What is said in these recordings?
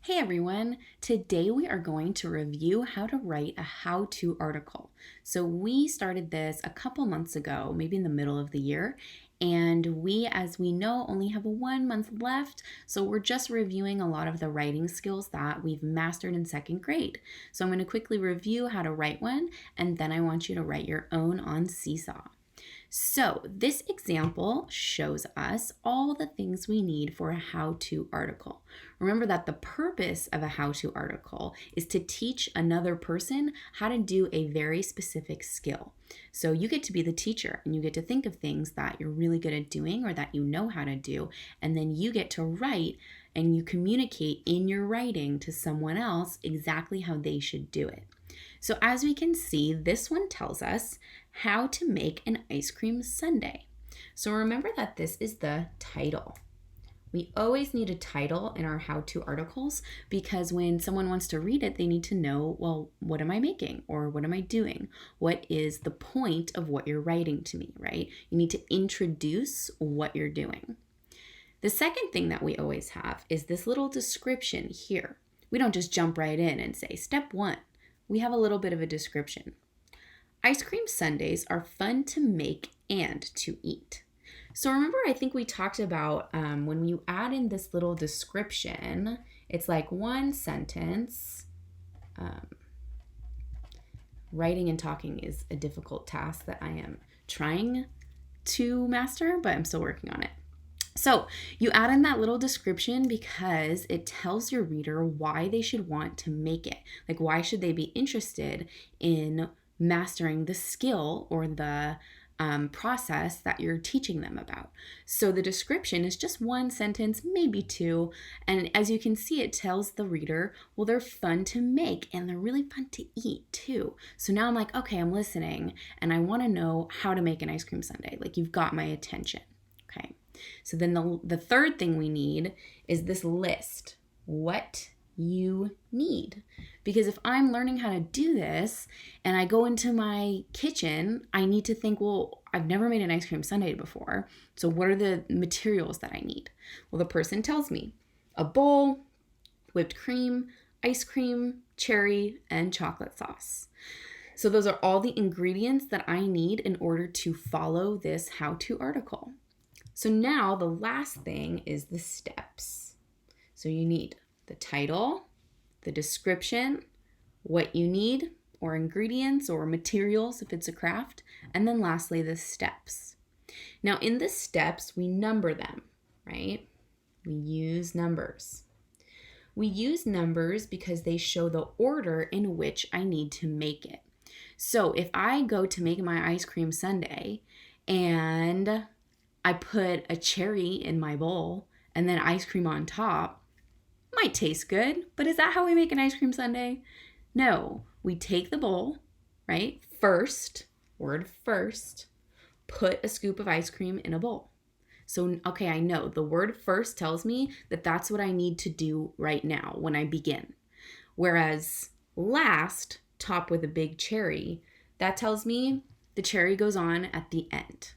Hey everyone, today we are going to review how to write a how-to article. So we started this a couple months ago, maybe in the middle of the year, and we, as we know, only have 1 month left, so we're just reviewing a lot of the writing skills that we've mastered in second grade. So I'm going to quickly review how to write one, and then I want you to write your own on Seesaw. So this example shows us all the things we need for a how-to article. Remember that the purpose of a how-to article is to teach another person how to do a very specific skill. So you get to be the teacher and you get to think of things that you're really good at doing or that you know how to do, and then you get to write and you communicate in your writing to someone else exactly how they should do it. So as we can see, this one tells us how to make an ice cream sundae. So remember that this is the title. We always need a title in our how-to articles because when someone wants to read it, they need to know, well, what am I making or what am I doing? What is the point of what you're writing to me, right? You need to introduce what you're doing. The second thing that we always have is this little description here. We don't just jump right in and say, step 1. We have a little bit of a description. Ice cream sundaes are fun to make and to eat. So remember, I think we talked about when you add in this little description, it's like one sentence. Writing and talking is a difficult task that I am trying to master, but I'm still working on it. So you add in that little description because it tells your reader why they should want to make it. Like, why should they be interested in mastering the skill or the process that you're teaching them about. So the description is just one sentence, maybe two. And as you can see, it tells the reader, well, they're fun to make and they're really fun to eat too. So now I'm like, okay, I'm listening and I want to know how to make an ice cream sundae. Like, you've got my attention. Okay. So then the third thing we need is this list. What you need. Because if I'm learning how to do this and I go into my kitchen, I need to think, well, I've never made an ice cream sundae before. So what are the materials that I need? Well, the person tells me a bowl, whipped cream, ice cream, cherry, and chocolate sauce. So those are all the ingredients that I need in order to follow this how-to article. So now the last thing is the steps. So you need the title, the description, what you need, or ingredients or materials if it's a craft, and then lastly, the steps. Now in the steps, we number them, right? We use numbers. We use numbers because they show the order in which I need to make it. So if I go to make my ice cream sundae and I put a cherry in my bowl and then ice cream on top, might taste good, but is that how we make an ice cream sundae? No, we take the bowl, right? First, word first, put a scoop of ice cream in a bowl. So, okay, I know the word first tells me that that's what I need to do right now when I begin. Whereas last, top with a big cherry, that tells me the cherry goes on at the end.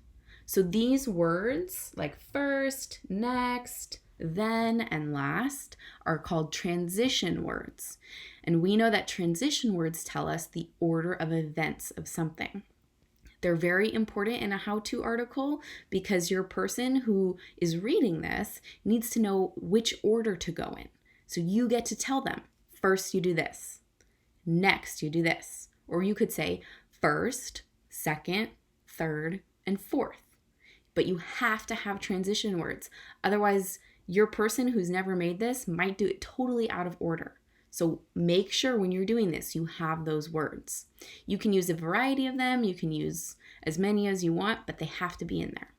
So these words like first, next, then, and last are called transition words. And we know that transition words tell us the order of events of something. They're very important in a how-to article because your person who is reading this needs to know which order to go in. So you get to tell them, first you do this, next you do this. Or you could say first, second, third, and fourth. But you have to have transition words. Otherwise, your person who's never made this might do it totally out of order. So make sure when you're doing this, you have those words. You can use a variety of them. You can use as many as you want, but they have to be in there.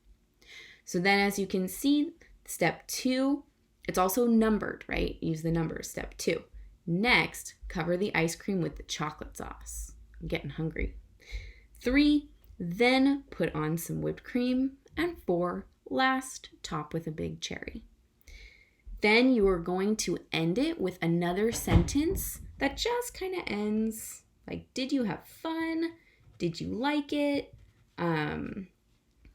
So then as you can see, step 2, it's also numbered, right? Use the numbers, step 2. Next, cover the ice cream with the chocolate sauce. I'm getting hungry. 3, then put on some whipped cream. And 4, last, top with a big cherry. Then you are going to end it with another sentence that just kind of ends like, did you have fun? Did you like it?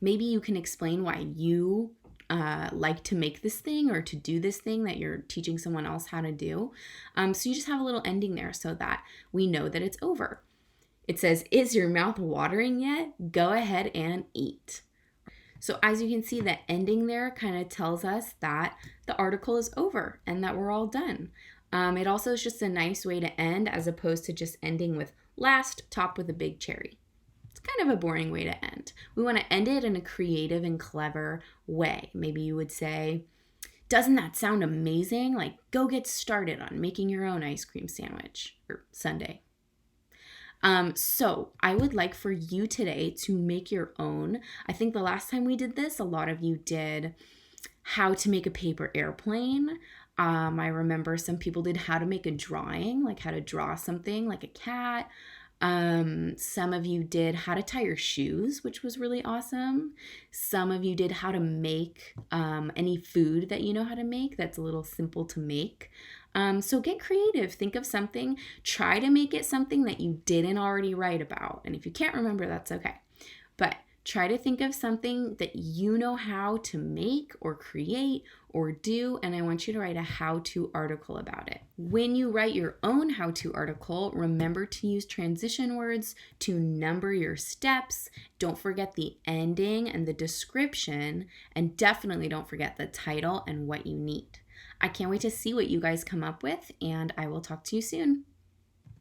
Maybe you can explain why you like to make this thing or to do this thing that you're teaching someone else how to do. So you just have a little ending there so that we know that it's over. It says, is your mouth watering yet? Go ahead and eat. So as you can see, the ending there kind of tells us that the article is over and that we're all done. It also is just a nice way to end as opposed to just ending with last, topped with a big cherry. It's kind of a boring way to end. We want to end it in a creative and clever way. Maybe you would say, doesn't that sound amazing? Like, go get started on making your own ice cream sandwich or sundae. So I would like for you today to make your own. I think the last time we did this, a lot of you did how to make a paper airplane. I remember some people did how to make a drawing, like how to draw something like a cat. Some of you did how to tie your shoes, which was really awesome. Some of you did how to make any food that you know how to make that's a little simple to make. So get creative. Think of something. Try to make it something that you didn't already write about. And if you can't remember, that's okay. But try to think of something that you know how to make or create or do, and I want you to write a how-to article about it. When you write your own how-to article, remember to use transition words to number your steps. Don't forget the ending and the description, and definitely don't forget the title and what you need. I can't wait to see what you guys come up with, and I will talk to you soon.